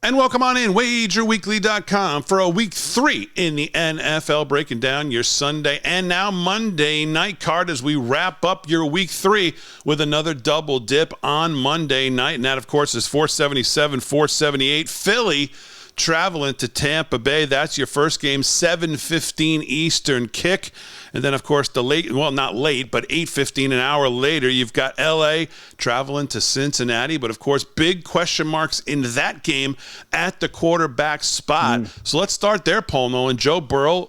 And welcome on in, wagerweekly.com for a week 3 in the NFL, breaking down your Sunday and now Monday night card as we wrap up your week 3 with another double dip on Monday night. And that, of course, is 477, 478. Philly traveling to Tampa Bay. That's your first game, 7:15 Eastern kick. And then, of course, the late, well, not late, but 8:15, an hour later, you've got L.A. traveling to Cincinnati. But, of course, big question marks in that game at the quarterback spot. So let's start there, Polno. And Joe Burrow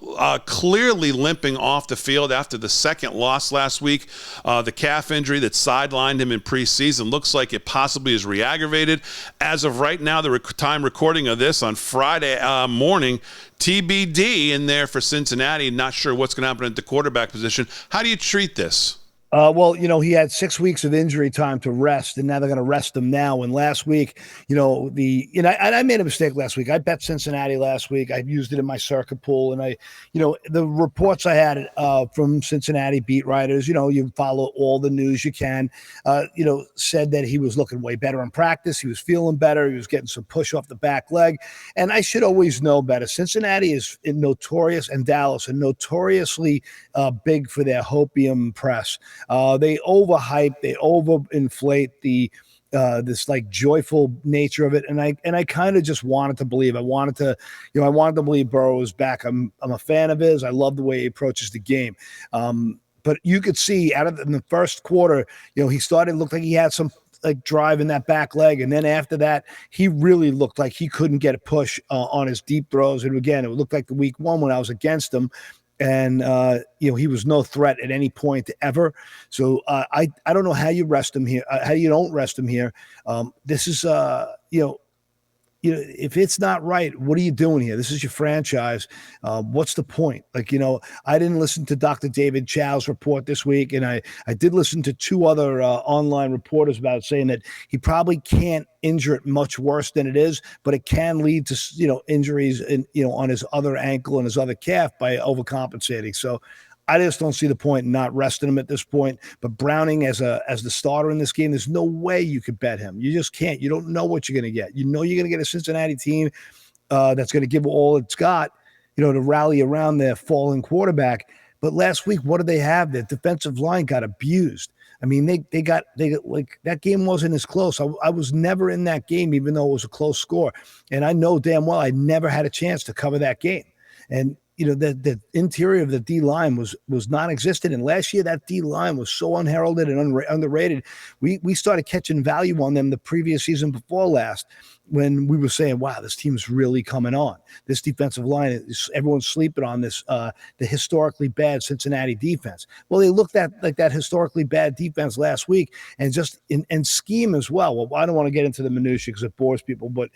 clearly limping off the field after the second loss last week. The calf injury that sidelined him in preseason looks like it possibly is re-aggravated. As of right now, the time recording of this on Friday morning, TBD in there for Cincinnati. Not sure what's going to happen at the quarterback position. How do you treat this? Well, he had 6 weeks of injury time to rest, and now they're going to rest him now. And last week, I made a mistake last week. I bet Cincinnati last week. I used it in my circuit pool, and the reports I had from Cincinnati beat writers, you follow all the news you can, said that he was looking way better in practice. He was feeling better. He was getting some push off the back leg, and I should always know better. Cincinnati is notorious, and Dallas are notoriously big for their hopium press. They overhype, they overinflate the this like joyful nature of it, and I kind of just wanted to believe. I wanted to believe Burrow was back. I'm a fan of his. I love the way he approaches the game. But you could see in the first quarter, he looked like he had some like drive in that back leg, and then after that, he really looked like he couldn't get a push on his deep throws. And again, it looked like the week 1 when I was against him. And, he was no threat at any point ever. So I don't know how you rest him here, how you don't rest him here. This is, if it's not right, what are you doing here? This is your franchise. What's the point? I didn't listen to Dr. David Chow's report this week, and I did listen to 2 other online reporters about it, saying that he probably can't injure it much worse than it is, but it can lead to injuries on his other ankle and his other calf by overcompensating. So I just don't see the point in not resting him at this point. But Browning as the starter in this game, there's no way you could bet him. You just can't. You don't know what you're going to get. You're going to get a Cincinnati team that's going to give all it's got, to rally around their fallen quarterback. But last week, what did they have? Their defensive line got abused. I mean, they got that game wasn't as close. I was never in that game, even though it was a close score. And I know damn well I never had a chance to cover that game. And the interior of the D-line was non-existent. And last year, that D-line was so unheralded and underrated. We started catching value on them the previous season before last, when we were saying, wow, this team's really coming on. This defensive line, everyone's sleeping on this, the historically bad Cincinnati defense. Well, they looked at like that historically bad defense last week, and just in scheme as well. Well, I don't want to get into the minutiae because it bores people, but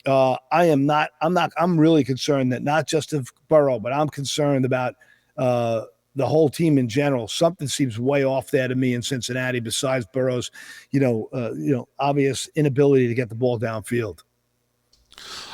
I'm really concerned that not just of Burrow, but I'm concerned about the whole team in general. Something seems way off there to me in Cincinnati, besides Burrow's, obvious inability to get the ball downfield.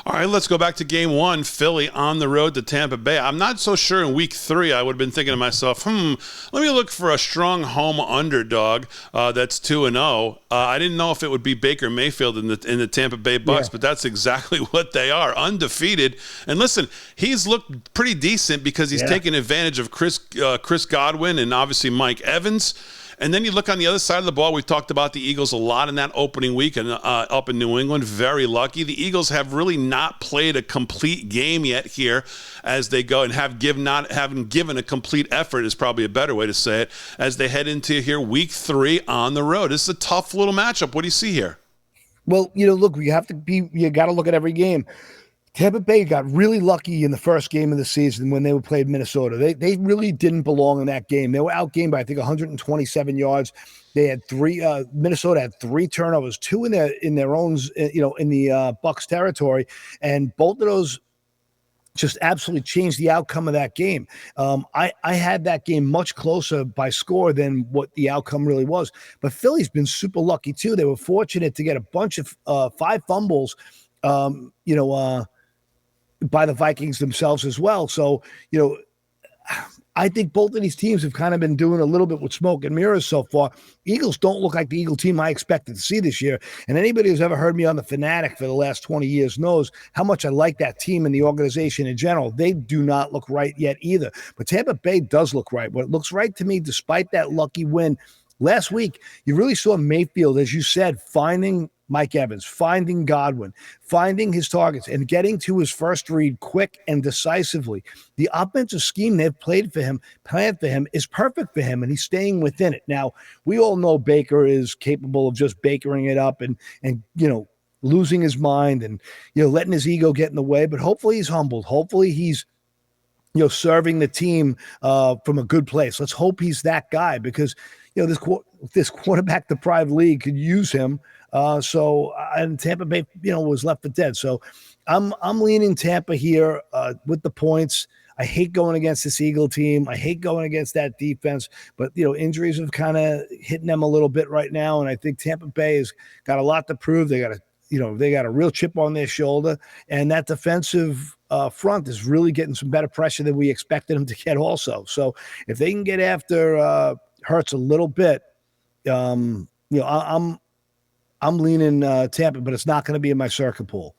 All right, let's go back to game 1, Philly on the road to Tampa Bay. I'm not so sure in week 3 I would have been thinking to myself, let me look for a strong home underdog that's 2-0. I didn't know if it would be Baker Mayfield in the Tampa Bay Bucks, but that's exactly what they are, undefeated. And listen, he's looked pretty decent because he's taken advantage of Chris Godwin and obviously Mike Evans. And then you look on the other side of the ball. We talked about the Eagles a lot in that opening week and up in New England. Very lucky. The Eagles have really not played a complete game yet here as they go, and haven't given a complete effort is probably a better way to say it, as they head into here week 3 on the road. This is a tough little matchup. What do you see here? Well, look, you got to look at every game. Tampa Bay got really lucky in the first game of the season when they played Minnesota. They really didn't belong in that game. They were outgained by, I think, 127 yards. They had Minnesota had 3 turnovers, 2 in their own, in the Bucs territory, and both of those just absolutely changed the outcome of that game. I had that game much closer by score than what the outcome really was. But Philly's been super lucky too. They were fortunate to get a bunch of 5 fumbles, by the Vikings themselves as well. So, I think both of these teams have kind of been doing a little bit with smoke and mirrors so far. Eagles don't look like the Eagle team I expected to see this year. And anybody who's ever heard me on The Fanatic for the last 20 years knows how much I like that team and the organization in general. They do not look right yet either. But Tampa Bay does look right. What looks right to me, despite that lucky win last week, you really saw Mayfield, as you said, finding Mike Evans, finding Godwin, finding his targets, and getting to his first read quick and decisively. The offensive scheme they've planned for him, is perfect for him, and he's staying within it. Now, we all know Baker is capable of just bakering it up and losing his mind and letting his ego get in the way. But hopefully he's humbled. Hopefully he's serving the team from a good place. Let's hope he's that guy, because this quarterback deprived league could use him. And Tampa Bay, was left for dead. So I'm leaning Tampa here with the points. I hate going against this Eagle team. I hate going against that defense, but injuries have kind of hitting them a little bit right now. And I think Tampa Bay has got a lot to prove. They got a real chip on their shoulder, and that defensive front is really getting some better pressure than we expected them to get also. So if they can get after Hurts a little bit, I'm leaning Tampa, but it's not going to be in my circuit pool.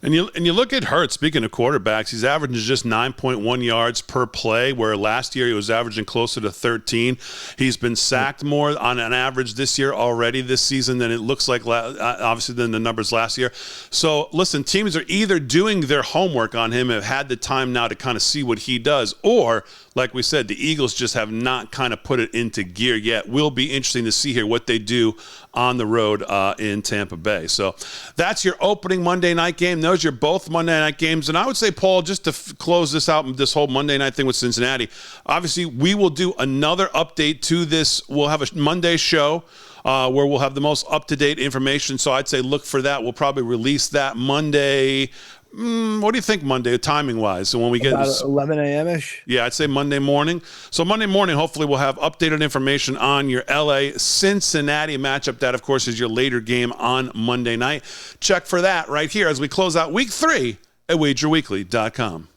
And you look at Hurts, speaking of quarterbacks, he's averaging just 9.1 yards per play, where last year he was averaging closer to 13. He's been sacked more on an average this year already this season than it looks like, obviously, than the numbers last year. So, listen, teams are either doing their homework on him, have had the time now to kind of see what he does, or, like we said, the Eagles just have not kind of put it into gear yet. Will be interesting to see here what they do on the road in Tampa Bay. So that's your opening Monday night game. Those are both Monday night games. And I would say, Paul, just to close this out, this whole Monday night thing with Cincinnati, obviously we will do another update to this. We'll have a Monday show where we'll have the most up-to-date information. So I'd say look for that. We'll probably release that Monday. What do you think Monday, timing-wise? So when we get about 11 a.m.-ish? Yeah, I'd say Monday morning. So Monday morning, hopefully we'll have updated information on your LA-Cincinnati matchup. That, of course, is your later game on Monday night. Check for that right here as we close out Week 3 at WagerWeekly.com.